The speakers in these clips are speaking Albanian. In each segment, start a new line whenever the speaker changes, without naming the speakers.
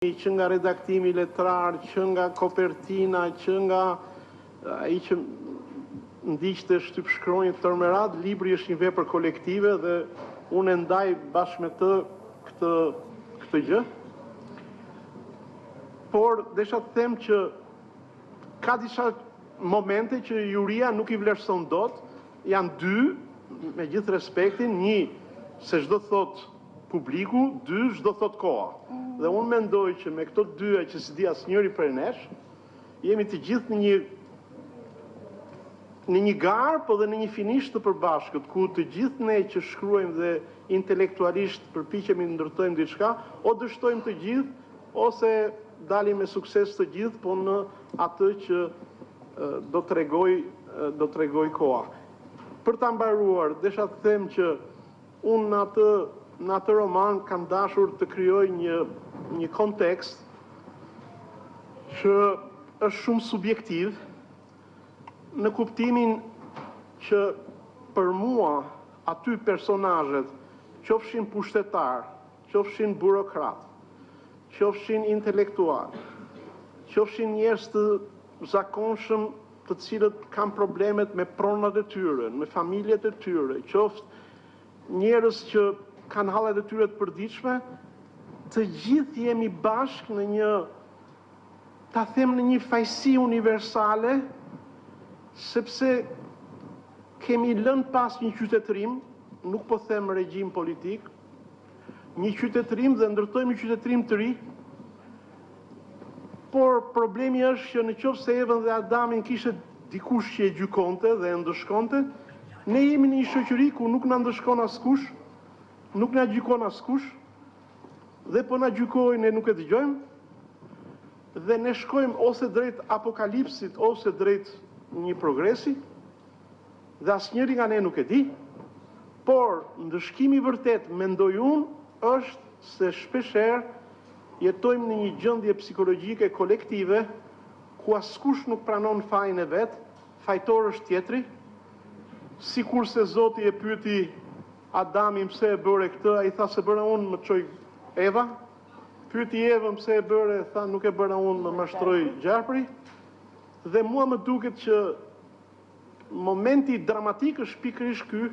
që nga redaktimi letrar, që nga kopertina, që nga ai që ndiqte shtypshkronjë tërmerat, libri është një vepër kolektive dhe unë e ndaj bashkë me të këtë gjë. Por desha të them që ka disa momente që juria nuk i vlerëson dot, janë dy, me gjithë respektin, një se çdo thot publiku, dy çdo thot koha. Dhe unë mendoj që me këto dyja që si di asnjëri prej nesh, jemi të gjithë në një garë, po dhe në një finish të përbashkët, ku të gjithë ne që shkruajmë dhe intelektualisht përpiqemi të ndërtojmë diçka, o dështojmë të gjithë, ose dalim me sukses të gjithë, po në atë që do t'rregoj koha. Për ta mbaruar, desha të them që unë në atë roman kam dashur të krijoj një kontekst që është shumë subjektiv, në kuptimin që për mua aty personazhet, qofshin pushtetar, qofshin burokrat, qofshin intelektual, qofshin njerëz të zakonshëm të cilët kanë problemet me pronat e tyre, me familjet e tyre, qoftë njerëz që kanë hallet e tyre të përditshme, të gjithë jemi bashkë në një, ta them, në një fajsi universale, sepse kemi lënë pas një qytetërim, nuk po them regjim politik, një qytetërim dhe ndërtojmë një qytetërim të ri, por problemi është që në qoftë se Evën dhe Adamin kishte dikush që e gjykonte dhe e ndëshkonte, ne jemi në një shoqëri ku nuk na ndëshkon askush, nuk na gjykon askush, dhe po na gjykojnë ne nuk e dëgjojmë, dhe ne shkojmë ose drejt apokalipsit ose drejt një progresi, dhe asnjëri nga ne nuk e di, por ndëshkimi vërtet, mendoj unë, është se shpeshherë jetojmë në një gjendje psikologjike kolektive, ku askush nuk pranon fajin e vet, fajtor është tjetri, sikurse Zoti e pyeti Adamin pse e bëre këtë, ai tha se bëra unë, më çoj Eva. Pyeti Evën pse e bëre, tha nuk e bëra unë, më mashtroi gjarpri. Dhe mua më duket që momenti dramatik është pikërisht ky,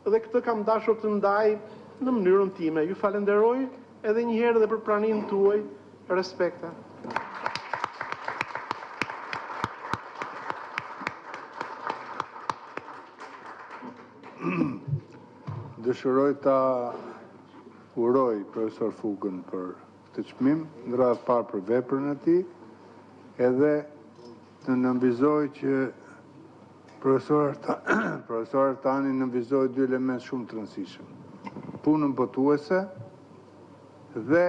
dhe këtë kam dashur të ndaj në mënyrën time. Ju falenderoj edhe një herë dhe për praninë tuaj, respekte.
Dëshiroj ta uroj profesor Fugën për këtë çmim, në radhë parë për veprën e tij, edhe të nënvizoj që profesor Artani nënvizoj dy element shumë të rëndësishëm. Punën botuese dhe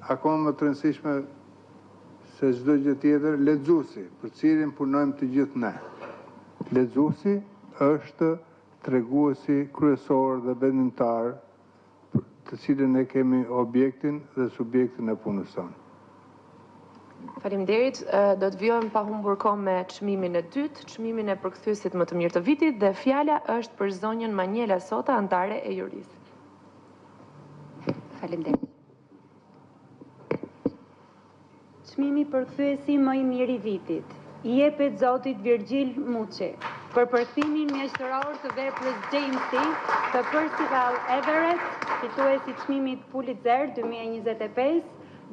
akoma më të rëndësishme se çdo gjë tjetër, lexuesi, për cilin punojmë të gjithë ne. Lexuesi është treguesi kryesor dhe vendimtar, të cilën ne kemi objektin dhe subjektin e punës sonë.
Faleminderit, do të vijojmë pa humbur kohë me çmimin e dytë, çmimin e përkthyesit më të mirë të vitit, dhe fjala është për zonjën Manjela Sota, antare e jurisë.
Faleminderit. Çmimi përkthyesi më i mirë i vitit i jepet zotit Virgjil Muçi për përkthimin mjeshtëror të veprës Jamesi të Percival Everett, fituesi çmimit Pulitzer 2025,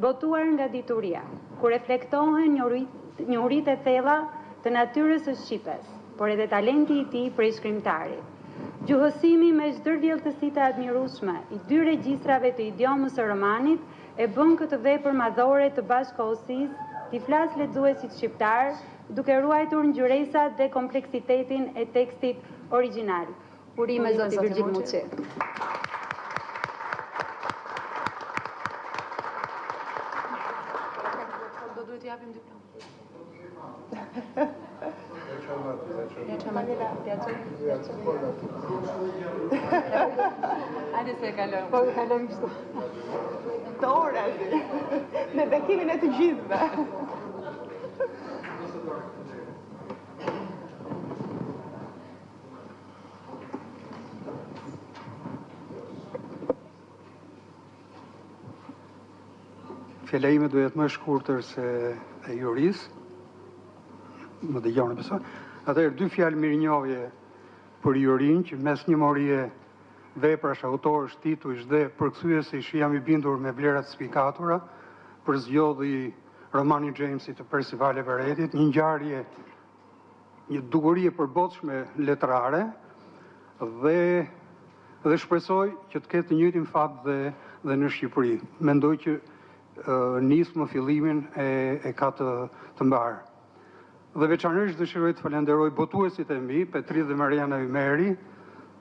botuar nga dituria, ku reflektohen njohuritë e thella të natyrës së shqipes, por edhe talenti i tij prej shkrimtari. Gjuhësimi me çdërvjeltësi të admirueshme i dy regjistrave të idiomës së romanit e bën këtë vepër madhore të bashkëkohësisë, t'i flas lexuesit shqiptar, duke ruajtur ngjyresat dhe kompleksitetin e tekstit origjinal. Urime zoti Virgjil Muçi.
Do duhet t'i japim diplom. Hajde se e kalojmë.
Po, kalojmë kështu. Të ora, me bekimin e të gjithëve.
fjala ime duhet më shkurtër se e Juris. Më dëgjoni besoj. Atëherë dy fjalë mirënjohje për Jurin, që mes njëmorie veprash, autorësh, titujsh dhe përkthyesish jam i bindur me vlerat spikatura, për zgjodhi romani Jamesi të Percival Everettit, një ngjarje, një dukuri e përbotshme letrare dhe shpresoj që të ketë të njëjtin fat dhe në Shqipëri. Mendoj që nismë fillimin e ka të mbarë. Dhe veçanërisht dëshiroj të falenderoj botuesit e mi, Petri dhe Mariana Ymeri,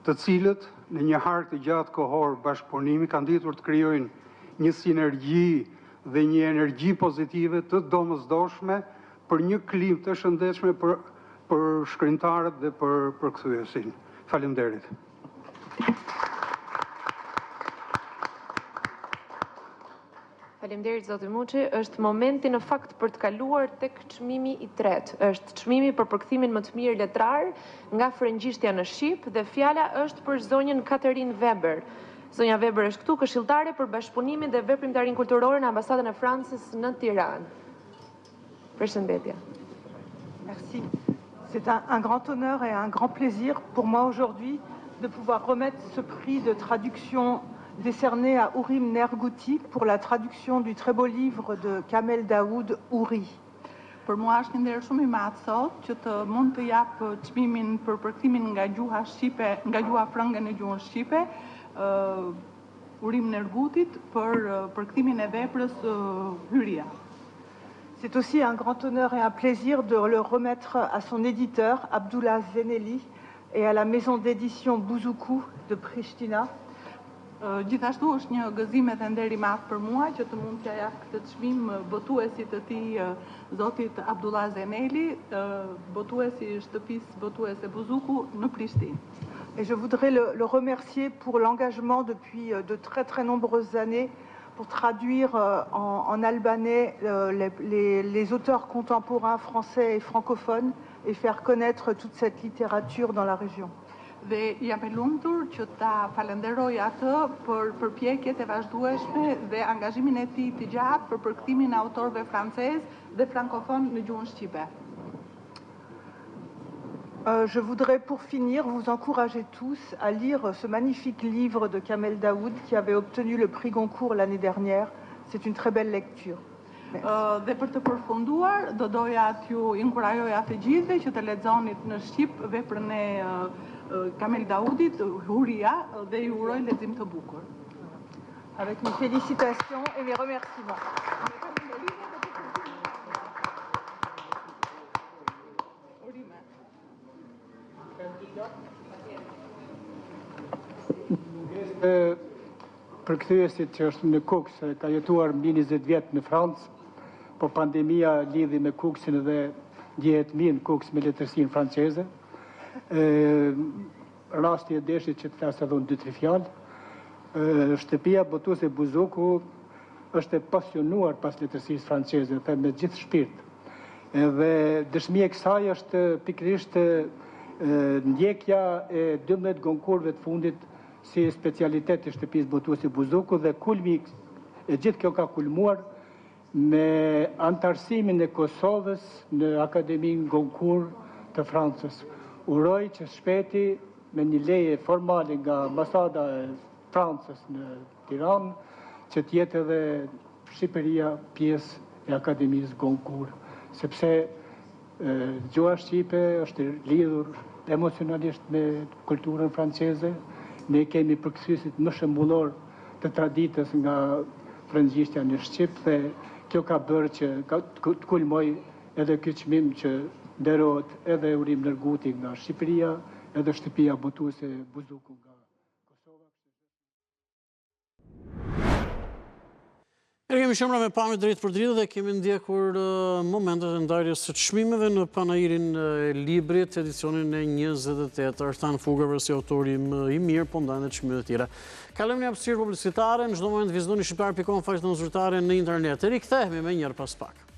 të cilët në një hark të gjatë kohor bashkëpunimi kanë ditur të krijojnë një sinergji dhe një energji pozitive të domosdoshme për një klim të shëndetshme për shkrimtarët dhe për përkthyesin. Faleminderit.
Faleminderit zoti Muçi, është momenti në fakt për të kaluar tek çmimi i tretë. Është çmimi për përkthimin më të mirë letrar nga frëngjishtja në shqip dhe fjala është për zonjën Katerin Weber. Zonja Weber është këtu, këshilltare për bashkëpunimin dhe veprimtarinë kulturore në ambasadën e Francës në Tiranë. Përshëndetje.
Merci. C'est un grand honneur et un grand plaisir pour moi aujourd'hui de pouvoir remettre ce prix de traduction décerné à Ourim Nergouti pour la traduction du très beau livre de Kamel Daoud, Ouri.
Për mua është një nder shumë i madh sot që të mund të jap çmimin për përkthimin nga gjuha shqipe, nga gjuha frënge në gjuhën shqipe, Ourim Nergoutit për përkthimin e veprës Hyria.
C'est aussi un grand honneur et un plaisir de le remettre à son éditeur, Abdullah Zeneli, et à la maison d'édition Bouzoukou de Prishtina.
Gjithashtu është një gëzim edhe nder i madh për mua që të mund t'ja jap këtë çmim botuesit të tij, zotit Abdullah Zeneli, botuesi i shtëpisë botuese Bouzoukou në Prishtinë.
Et je voudrais le remercier pour l'engagement depuis de très très nombreuses années pour traduire en albanais les auteurs contemporains français et francophones et faire connaître toute cette littérature dans la région.
Dhe jam e lumtur që ta falenderoj atë për përpjekjet e vazhdueshme dhe angazhimin e tij të gjatë për përkthimin e autorëve francezë dhe frankofon në gjuhën shqipe.
Je voudrais pour finir vous encourager tous à lire ce magnifique livre de Kamel Daoud qui avait obtenu le prix Goncourt l'année dernière. C'est une très belle lecture.
Dhe për të përfunduar, do doja t'ju inkurajoja të gjithëve që të lexonit në shqip veprën e Kamel Daoudit, Huria, dhe ju uroj lexim të bukur.
Avec mes félicitations et mes remerciements.
Përkthyesit që është në Kuks, ka jetuar mbi 20 vjet në Francë, po pandemia lidhi me Kuksin dhe ndjehet mirë në Kuks me letërsinë franceze. Rasti e deshit që të flasë edhe unë 2-3 fjalë. Shtëpia botuese Bouzoukou është e pasionuar pas letërsisë franceze, dhe me gjithë shpirt. Dhe dëshmia e kësaj është pikërisht ndjekja e 12 Goncourëve të fundit si specialitet të shtëpisë botuese Bouzoukou dhe kulmi e gjithë kjo ka kulmuar me antarësimin e Kosovës në Akademinë Goncourt të Francës. Uroj që shpeti me një leje formale nga ambasada e Francës në Tiranë që të jetë edhe Shqipëria pjesë e Akademisë Goncourt, sepse gjuha shqipe është lidhur emocionalisht me kulturën franceze. Ne kemi përkthyesit më shembullor të traditës nga frëngjishtja në shqip dhe kjo ka bërë që të kulmoj edhe ky çmim që nderohet edhe Ourim Nergouti nga Shqipëria, edhe shtëpia botuese Bouzoukou nga Kosova.
Ne kemi shemra me pamje drejt për dritë dhe kemi ndjekur momentet e ndarjes së çmimeve në panairin e librit, edicionin e 28. Artan Fugave si autori më i mirë, po ndajnë çmime të tjera. Kalojmë në hapësirë publicitare, në çdo moment vizitoni shqiptar.com faqen e zyrtare në internet. Rikthehemi më njëherë pas pak.